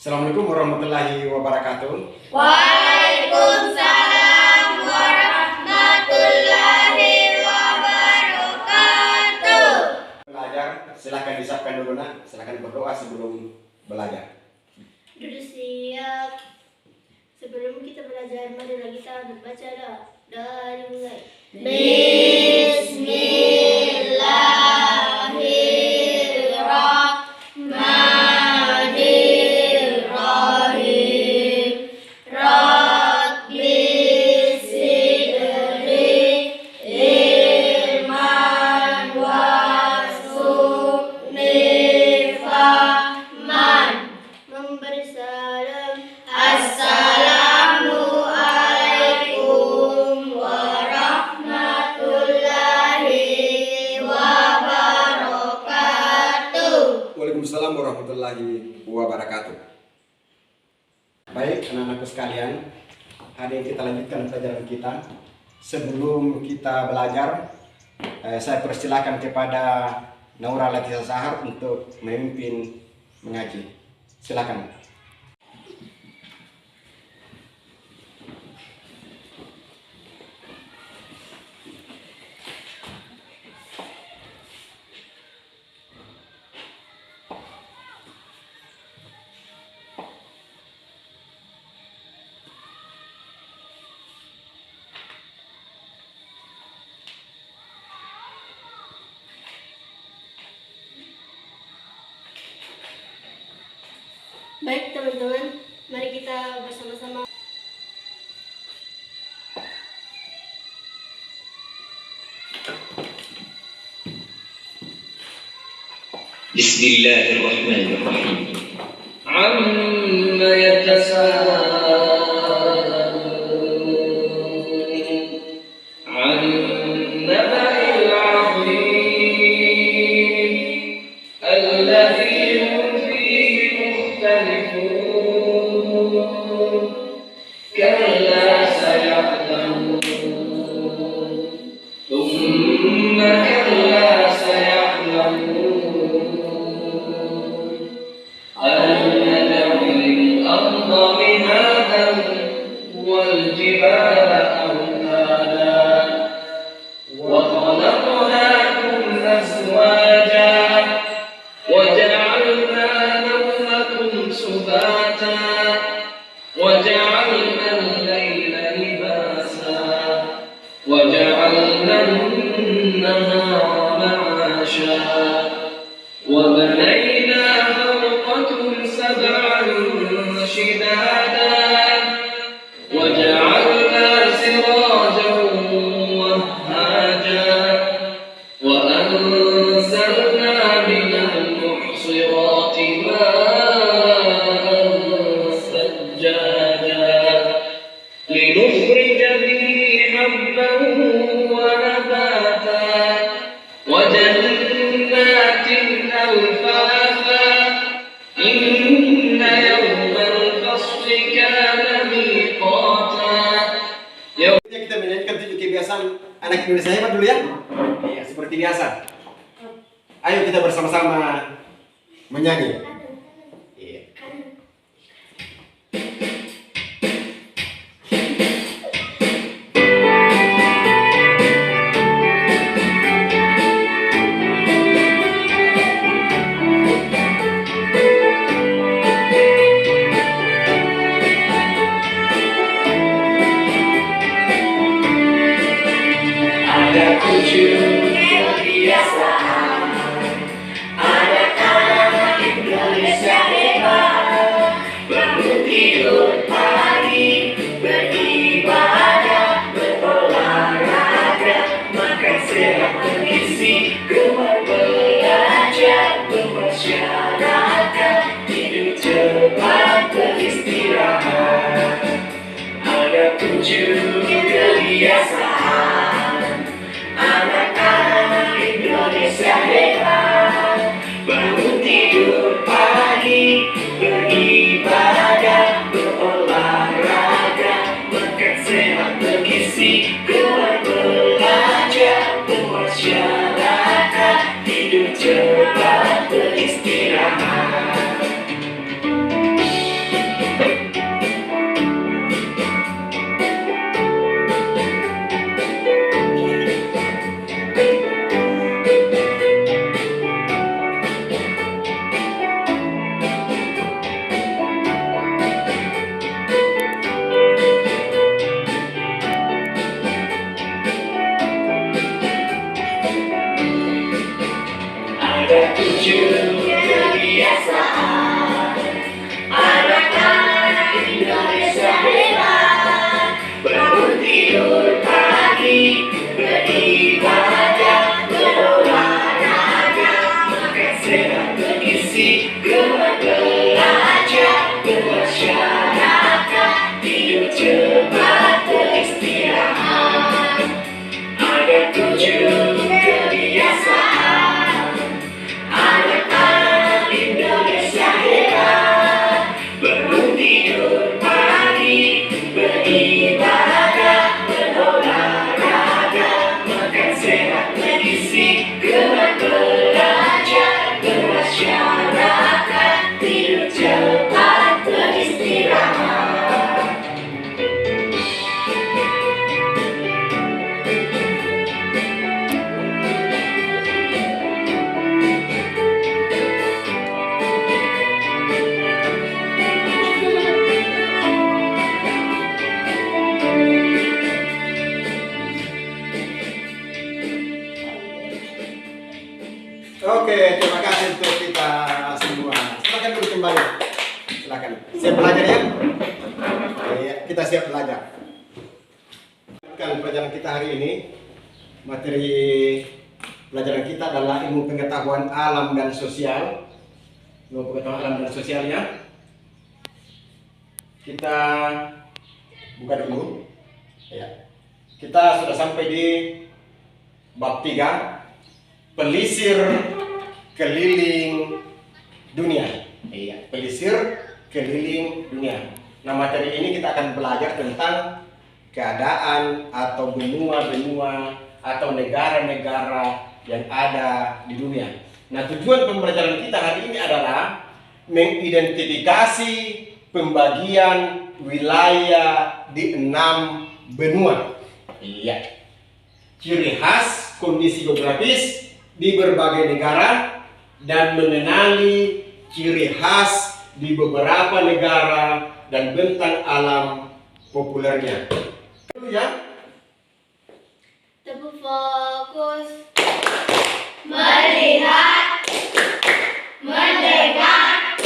Assalamualaikum warahmatullahi wabarakatuh. Waalaikumsalam warahmatullahi wabarakatuh. Belajar, silahkan disiapkan dulu nak. Silahkan berdoa sebelum belajar. Sudah siap. Sebelum kita belajar, marilah kita berbaca doa. Dari mulai. Bismillahirrahmanirrahim. Rabbi sidri ilman warzuqni fahman. Memberi salam. Assalamualaikum warahmatullahi wabarakatuh. Waalaikumsalam warahmatullahi wabarakatuh. Baik anak-anakku sekalian, hari ini kita lanjutkan pelajaran kita. Sebelum kita belajar, saya persilakan kepada Naura Latifah Sahar untuk memimpin mengaji. Silakan. Baik teman-teman, mari kita bersama-sama. Bismillahirrahmanirrahim. Amma yatasaalun 'an naba'il 'azim alladhi hum fihi mukhtalifun. Kalla saya'lamun thumma kalla saya'lamun. والجبال أوتادا وخلقناكم أزواجا وجعلنا نومكم سباتا وجعلنا الليل لباسا وجعلنا النهار معاشا وبنينا فوقكم سبعا شدادا وجعلنا سراجا وهاجا وأنزلنا من المعصرات ماء ثجاجا لنخرج به حبا ونباتا وجنات ألفافا إن يوم الفصل كان ميقاتا. Kita menyanyikan 7 kebiasaan anak Indonesia hebat dulu ya. Iya, seperti biasa. Ayo kita bersama-sama menyanyi. Iya. Ada 7 kebiasaan anak-anak Indonesia hebat. Bangun tidur pagi, beribadah, berolahraga, makan sehat bergizi, keluar belajar, bermasyarakat, tidur cepat, beristirahat. Ada 7 kebiasaan anak-anak Indonesia hebat. Bangun tidur pagi, beribadah, berolahraga, makan sehat bergizi, keluar belajar, bermasyarakat, tidur cepat, beristirahat. menuju kebiasaan. Anak-anak Indonesia hebat, bangun tidur pagi, beribadah, berolahraga, makan sehat bergizi, keluar belajar, bermasyarakat, tidur cepat, beristirahat. Ada 7 kebiasaan. Anak-anak Indonesia hebat, bangun tidur pagi, beribadah, berolahraga, makan sehat bergizi, keluar belajar, bermasyarakat, tidur cepat, beristirahat. Oke, terima kasih untuk kita semua. Silakan duduk kembali. Silakan. Siap belajar ya? Iya, kita siap belajar. Pelajaran kita hari ini, materi pelajaran kita adalah ilmu pengetahuan alam dan sosial. Ilmu pengetahuan alam dan sosialnya. Kita buka dulu. Ya. Kita sudah sampai di bab 3. Pelisir keliling dunia. Iya, pelisir keliling dunia. Nah, materi ini kita akan belajar tentang keadaan atau benua-benua atau negara-negara yang ada di dunia. Nah, tujuan pembelajaran kita hari ini adalah mengidentifikasi pembagian wilayah di 6 benua. Iya. Ciri khas kondisi geografis di berbagai negara dan mengenali ciri khas di beberapa negara dan bentang alam populernya. Ya. Tepu fokus. Melihat, mendengar,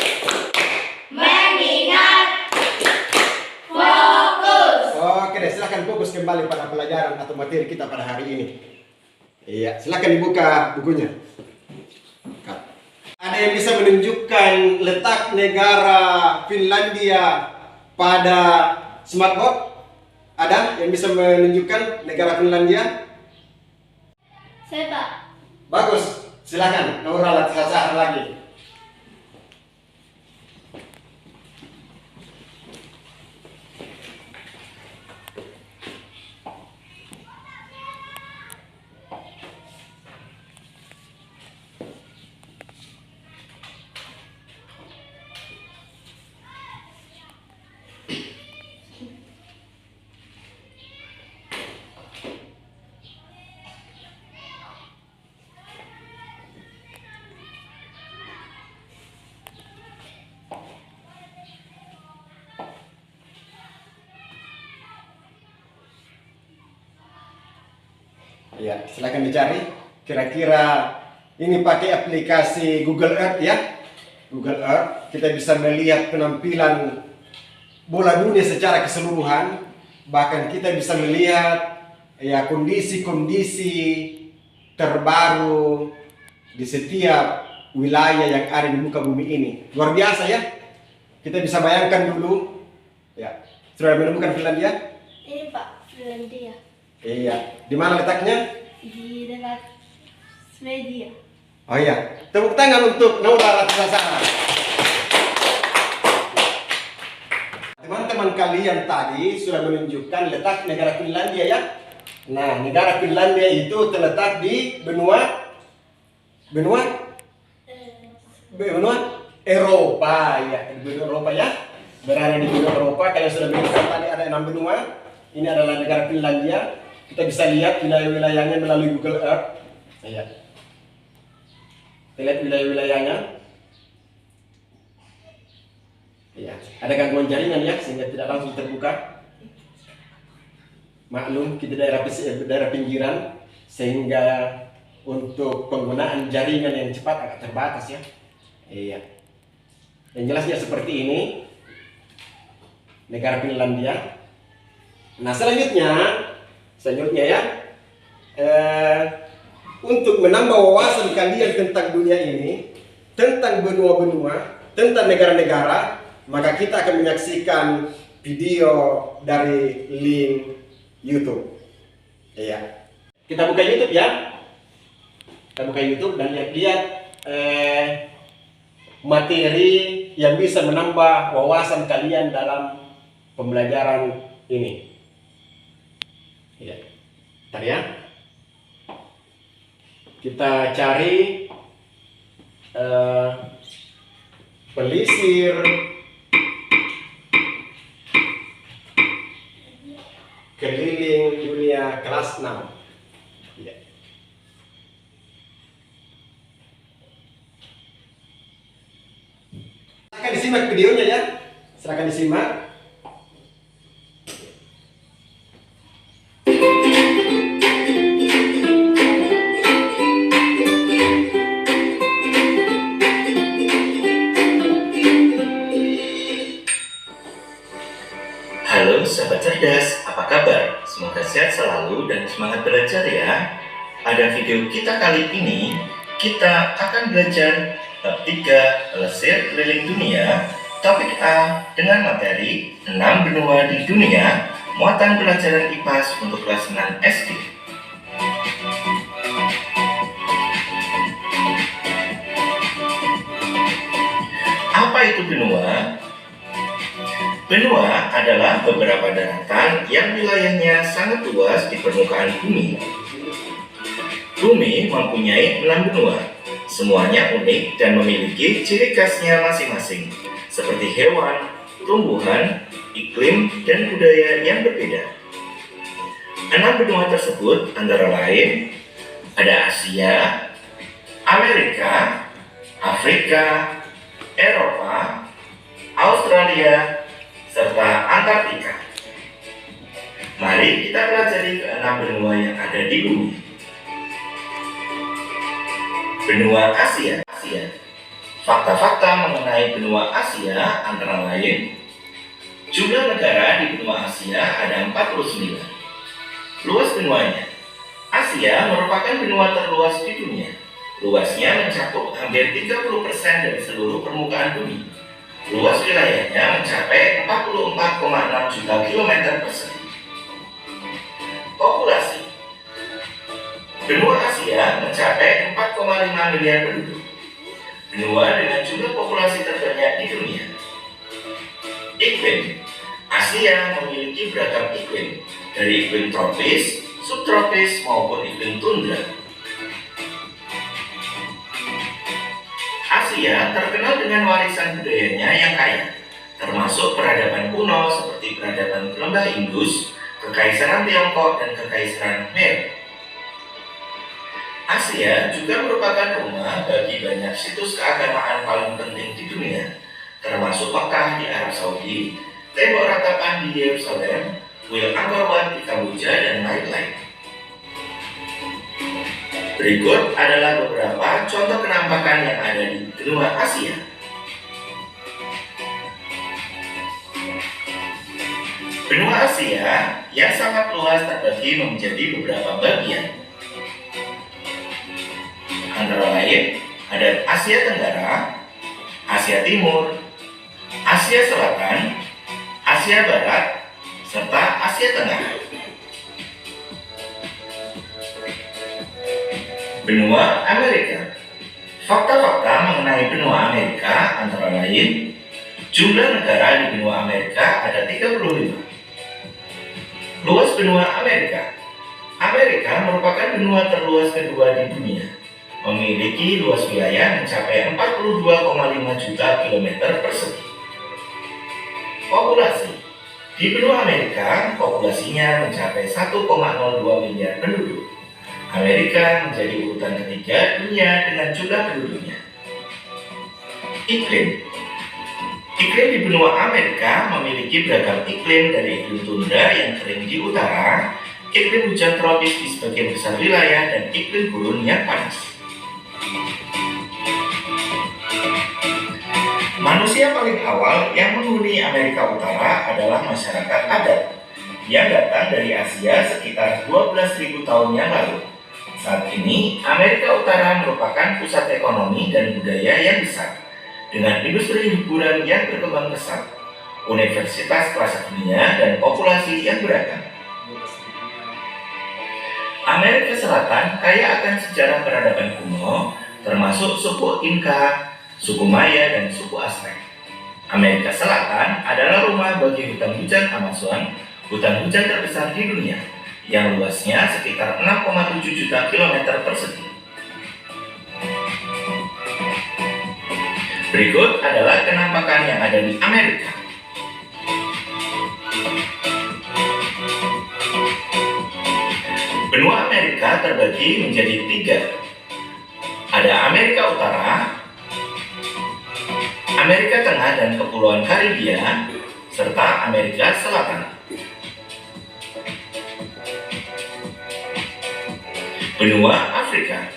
mengingat, fokus. Oke deh, silakan fokus kembali pada pelajaran atau materi kita pada hari ini. Iya, silakan dibuka bukunya. Ada yang bisa menunjukkan letak negara Finlandia pada smartboard? Ada yang bisa menunjukkan negara Finlandia? Saya Pak. Bagus, silakan. Naura Latisasahar lagi. Ya, silakan dicari. Kira-kira ini pakai aplikasi Google Earth ya. Google Earth, kita bisa melihat penampilan bola dunia secara keseluruhan. Bahkan kita bisa melihat ya kondisi-kondisi terbaru di setiap wilayah yang ada di muka bumi ini. Luar biasa ya. Kita bisa bayangkan dulu. Ya, sudah menemukan Finlandia? Ini Pak, Finlandia. Iya. Di mana letaknya? Di dekat Swedia. Oh iya. Tepuk tangan untuk Naura Latisasahar. Teman-teman kalian tadi sudah menunjukkan letak negara Finlandia ya. Nah, negara Finlandia itu terletak di benua Eropa ya. Di benua Eropa ya. Berada di benua Eropa. Kalian sudah melihat tadi ada 6 benua. Ini adalah negara Finlandia. Kita bisa lihat wilayah-wilayahnya melalui Google Earth. Iya. Kita lihat wilayah-wilayahnya. Iya. Ada gangguan jaringan ya, sehingga tidak langsung terbuka. Maklum, kita daerah pinggiran, sehingga untuk penggunaan jaringan yang cepat agak terbatas ya. Iya. Yang jelasnya seperti ini. Negara Finlandia. Nah selanjutnya ya, untuk menambah wawasan kalian tentang dunia ini, tentang benua-benua, tentang negara-negara, maka kita akan menyaksikan video dari link YouTube. Iya. Kita buka YouTube ya. Kita buka YouTube dan lihat-lihat materi yang bisa menambah wawasan kalian dalam pembelajaran ini. Ya. Bentar ya. Kita cari pelisir keliling dunia kelas 6. Ya. Silakan disimak videonya ya. Silakan disimak. Halo sahabat cerdas, apa kabar? Semoga sehat selalu dan semangat belajar ya. Pada video kita kali ini, kita akan belajar bab 3 pelesir keliling dunia, topik A dengan materi 6 benua di dunia, muatan pelajaran IPAS untuk kelas 6 SD. Apa itu benua? Benua adalah beberapa daratan yang wilayahnya sangat luas di permukaan bumi. Bumi mempunyai 6 benua. Semuanya unik dan memiliki ciri khasnya masing-masing, seperti hewan, tumbuhan, iklim, dan budaya yang berbeda. 6 benua tersebut antara lain ada Asia, Amerika, Afrika, Eropa, Australia, serta Antartika. Mari kita pelajari ke-6 benua yang ada di bumi. Benua Asia. Fakta-fakta mengenai benua Asia antara lain: jumlah negara di benua Asia ada 49. Luas benuanya. Asia merupakan benua terluas di dunia. Luasnya mencakup hampir 30% dari seluruh permukaan bumi. Luas wilayahnya mencapai 44,6 juta kilometer persegi. Populasi. Benua Asia mencapai 4,5 miliar penduduk. Benua dengan jumlah populasi terbanyak di dunia. Iklim. Asia memiliki beragam iklim, dari iklim tropis, subtropis maupun iklim tundra. Asia terkenal dengan warisan budayanya yang kaya, termasuk peradaban kuno seperti peradaban lembah Indus, Kekaisaran Tiongkok, dan Kekaisaran Khmer. Asia juga merupakan rumah bagi banyak situs keagamaan paling penting di dunia, termasuk Mekah di Arab Saudi, Tembok Ratapan di Yerusalem, kuil Angkor Wat di Kamboja, dan lain-lain. Berikut adalah beberapa contoh penampakan yang ada di benua Asia. Benua Asia yang sangat luas terbagi menjadi beberapa bagian. Antara lain ada Asia Tenggara, Asia Timur, Asia Selatan, Asia Barat, serta Asia Tengah. Benua Amerika. Fakta-fakta mengenai benua Amerika antara lain: jumlah negara di benua Amerika ada 35. Luas benua Amerika. Amerika merupakan benua terluas kedua di dunia, memiliki luas wilayah mencapai 42,5 juta kilometer persegi. Populasi. Di benua Amerika, populasinya mencapai 1,02 miliar penduduk. Amerika menjadi urutan ketiga dunia dengan jumlah penduduknya. Iklim. Iklim di benua Amerika memiliki beragam iklim, dari iklim tundra yang kering di utara iklim hujan tropis di sebagian besar wilayah, dan iklim gurun yang panas. Manusia paling awal yang menghuni Amerika Utara adalah masyarakat adat yang datang dari Asia sekitar 12.000 tahun yang lalu. Saat ini, Amerika Utara merupakan pusat ekonomi dan budaya yang besar, dengan industri hiburan yang berkembang pesat, universitas kelas dunia, dan populasi yang beragam. Amerika Selatan kaya akan sejarah peradaban kuno, termasuk suku Inka, suku Maya, dan suku Aztec. Amerika Selatan adalah rumah bagi hutan hujan Amazon, hutan hujan terbesar di dunia, yang luasnya sekitar 6,7 juta kilometer persegi. Berikut adalah kenampakan yang ada di Amerika. Benua Amerika terbagi menjadi 3. Ada Amerika Utara, Amerika Tengah dan Kepulauan Karibia, serta Amerika Selatan. Benua Afrika.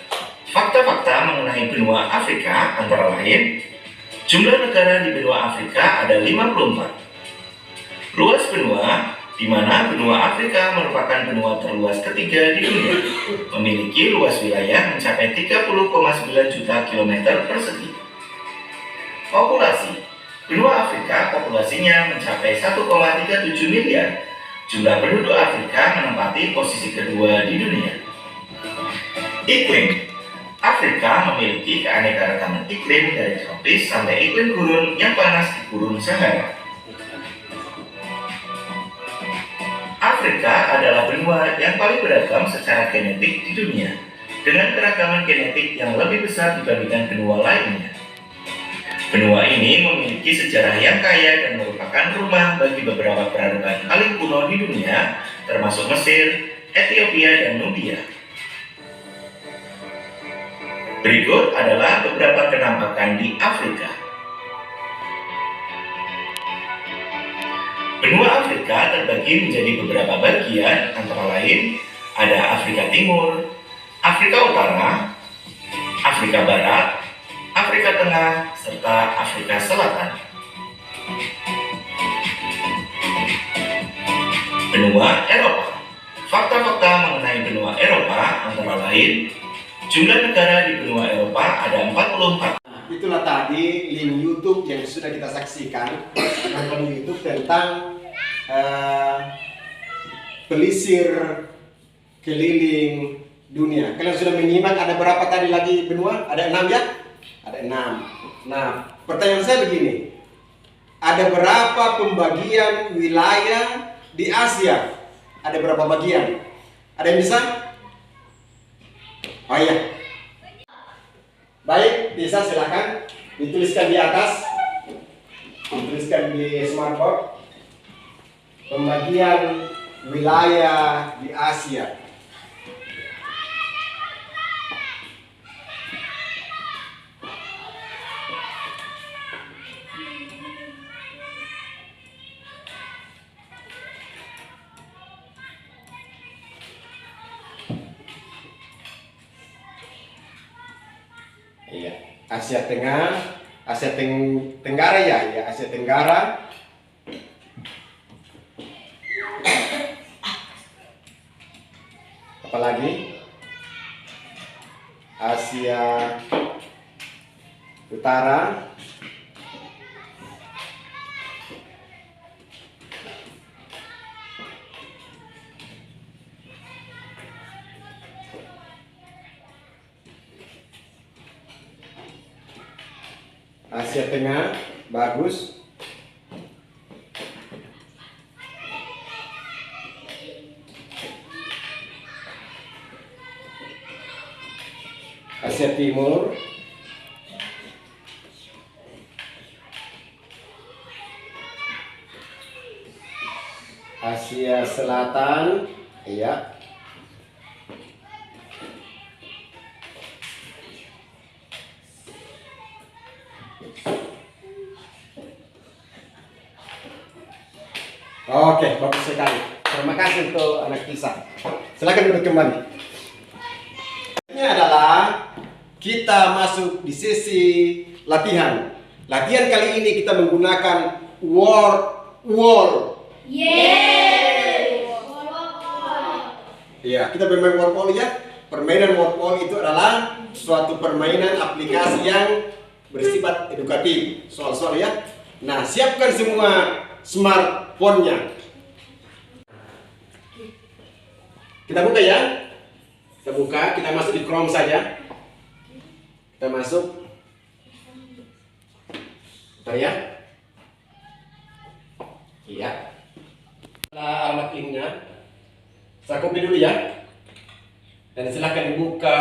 Fakta-fakta mengenai benua Afrika antara lain, jumlah negara di benua Afrika ada 54. Luas benua, di mana benua Afrika merupakan benua terluas ketiga di dunia, memiliki luas wilayah mencapai 30,9 juta kilometer persegi. Populasi. Benua Afrika populasinya mencapai 1,37 miliar. Jumlah penduduk Afrika menempati posisi kedua di dunia. Iklim. Afrika memiliki keanekaragaman iklim dari tropis sampai iklim gurun yang panas di gurun Sahara. Afrika adalah benua yang paling beragam secara genetik di dunia, dengan keragaman genetik yang lebih besar dibandingkan benua lainnya. Benua ini memiliki sejarah yang kaya dan merupakan rumah bagi beberapa peradaban paling kuno di dunia, termasuk Mesir, Ethiopia, dan Nubia. Berikut adalah beberapa kenampakan di Afrika. Benua Afrika terbagi menjadi beberapa bagian, antara lain ada Afrika Timur, Afrika Utara, Afrika Barat, Afrika Tengah, serta Afrika Selatan. Benua Eropa. Fakta-fakta mengenai benua Eropa antara lain, jumlah negara di benua Eropa ada 44. Itulah tadi link YouTube yang sudah kita saksikan, nonton YouTube tentang pelisir keliling dunia. Kalian sudah menyimak ada berapa tadi lagi benua? Ada 6 ya? Ada 6. Nah, pertanyaan saya begini. Ada berapa pembagian wilayah di Asia? Ada berapa bagian? Ada yang bisa? Oh iya. Baik, bisa silakan dituliskan di atas. Dituliskan di smartboard. Pembagian wilayah di Asia. Iya, Asia Tengah, Asia Tenggara ya, Asia Tenggara. Apalagi Asia Utara, Asia Tengah, bagus. Asia Timur, Asia Selatan, iya. Oke, bagus sekali. Terima kasih untuk anak kisah. Silakan duduk kembali. Ini adalah kita masuk di sesi latihan. Latihan kali ini kita menggunakan word wall. Ya, kita bermain word wall ya. Permainan word wall itu adalah suatu permainan aplikasi yang bersifat edukatif. Soal-soal ya. Nah, siapkan semua smartphone-nya. Kita buka ya. Kita buka, kita masuk di Chrome saja. Kita masuk. Bentar ya. Iya. Alamat linknya. Saya copy dulu ya. Dan silahkan dibuka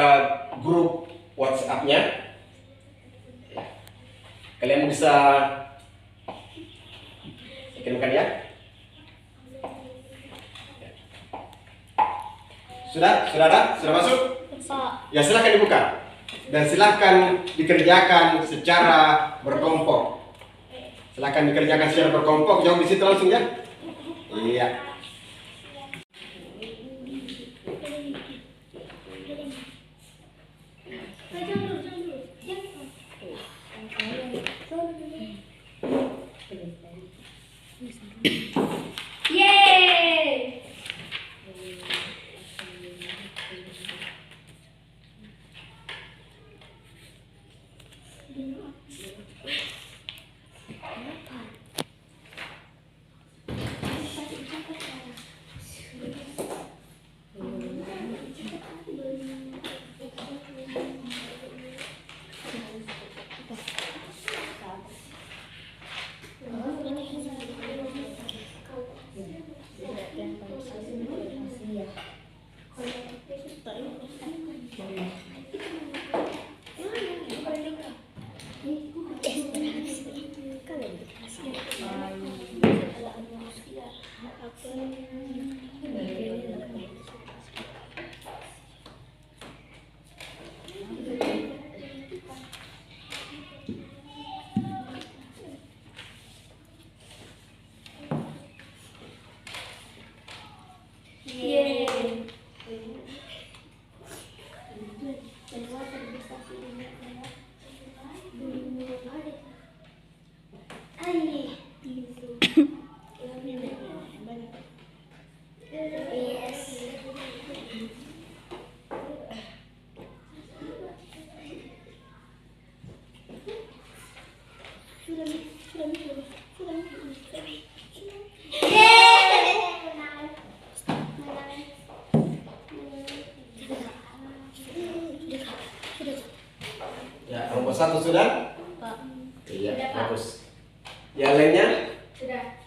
grup WhatsApp-nya. Kalian bisa kirimkan ya. Sudah ada? Sudah masuk? Ya silahkan dibuka. Dan silahkan dikerjakan secara berkelompok. Silahkan dikerjakan secara berkelompok. Jawab di situ langsung ya. Iya. Ya, nomor 1 sudah? Iya, bagus. Yang lainnya?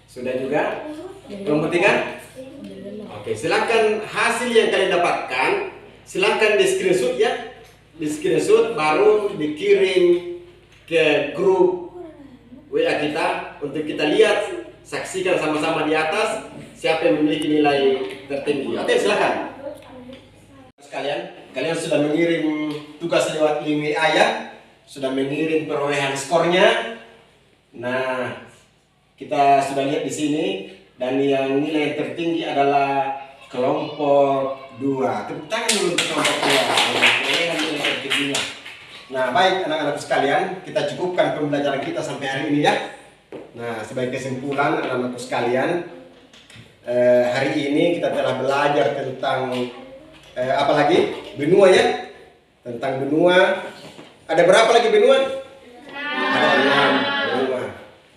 Sudah juga? Nomor 3? Oke, silakan hasil yang kalian dapatkan, silakan di screenshot ya. Di screenshot baru dikirim ke grup WA kita untuk kita lihat, saksikan sama-sama di atas siapa yang memiliki nilai tertinggi. Oke, silakan. Kalian sudah mengirim tugas lewat link WA ya. Sudah mengirim perolehan skornya. Nah, kita sudah lihat di sini dan yang nilai tertinggi adalah kelompok 2. Tepuk tangan dulu untuk kelompok 2. Nilai tertingginya. Nah, baik anak-anak sekalian, kita cukupkan pembelajaran kita sampai hari ini ya. Nah, sebagai kesimpulan anak-anak sekalian, hari ini kita telah belajar tentang apa lagi? Benua ya. Tentang benua. Ada berapa lagi benua? Ada 6 benua.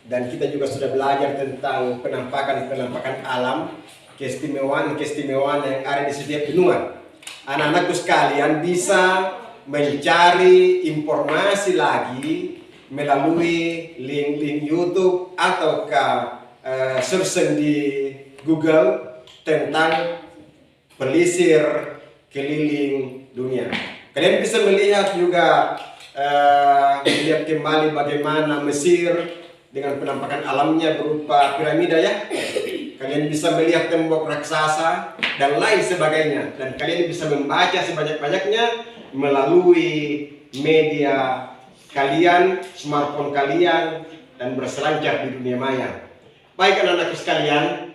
Dan kita juga sudah belajar tentang penampakan alam, keistimewaan yang ada di setiap benua. Anak-anakku sekalian bisa mencari informasi lagi melalui link YouTube ataukah searching di Google tentang pelisir keliling dunia. Kalian bisa melihat juga melihat kembali bagaimana Mesir dengan penampakan alamnya berupa piramida ya. Kalian bisa melihat tembok raksasa dan lain sebagainya. Dan kalian bisa membaca sebanyak-banyaknya melalui media kalian, smartphone kalian, dan berselancar di dunia maya. Baik anak-anakku sekalian,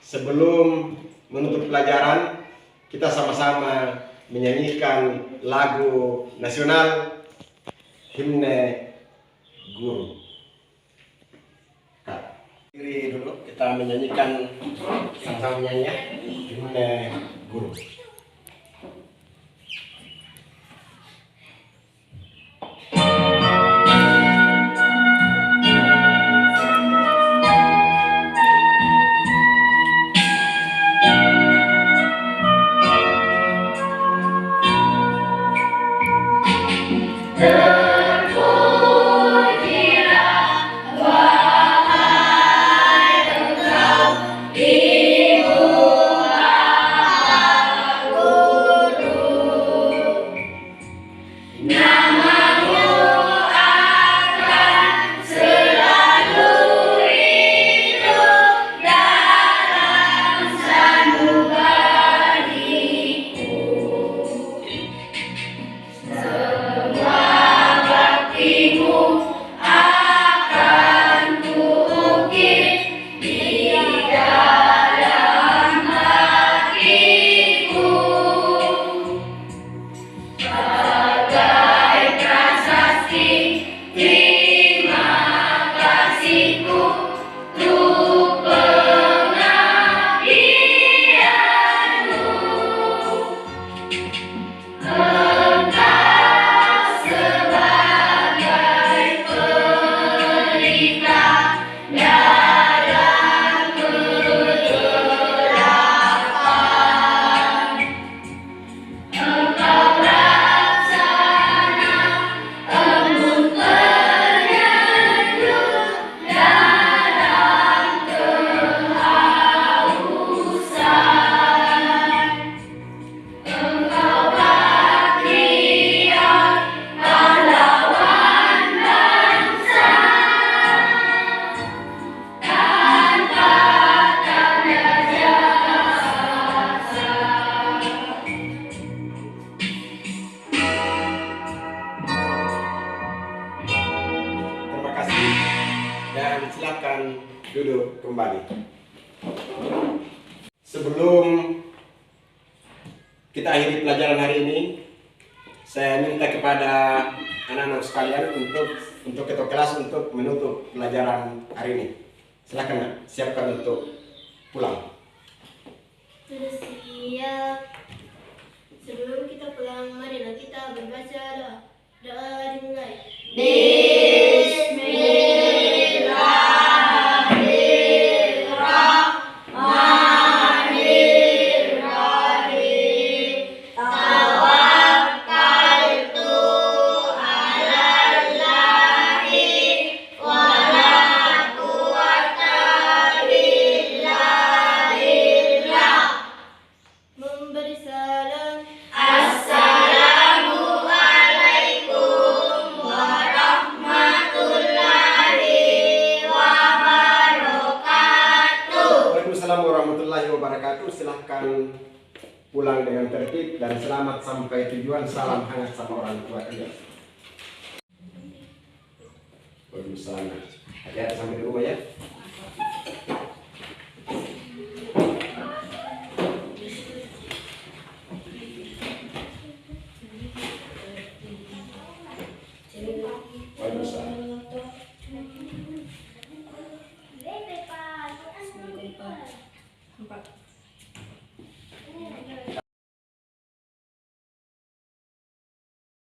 sebelum menutup pelajaran, kita sama-sama menyanyikan lagu nasional Himne Guru. Diri dulu kita menyanyikan sama-sama menyanyi ya, Himne Guru. Terima kasih dan silakan duduk kembali. Sebelum kita akhiri pelajaran hari ini, saya minta kepada anak-anak sekalian untuk ketua kelas untuk menutup pelajaran hari ini. Silakan Nak, siapkan untuk pulang. Sudah siap. Sebelum kita pulang, marilah kita berbaca doa. Doa dimulai. Memberi salam. Waalaikumsalam warahmatullahi wabarakatuh. Silahkan pulang dengan tertib dan selamat sampai tujuan. Salam hangat sama orang tua kalian. Waalaikumsalam. Hati-hati sampai di rumah ya. Waalaikumsalam. Empat.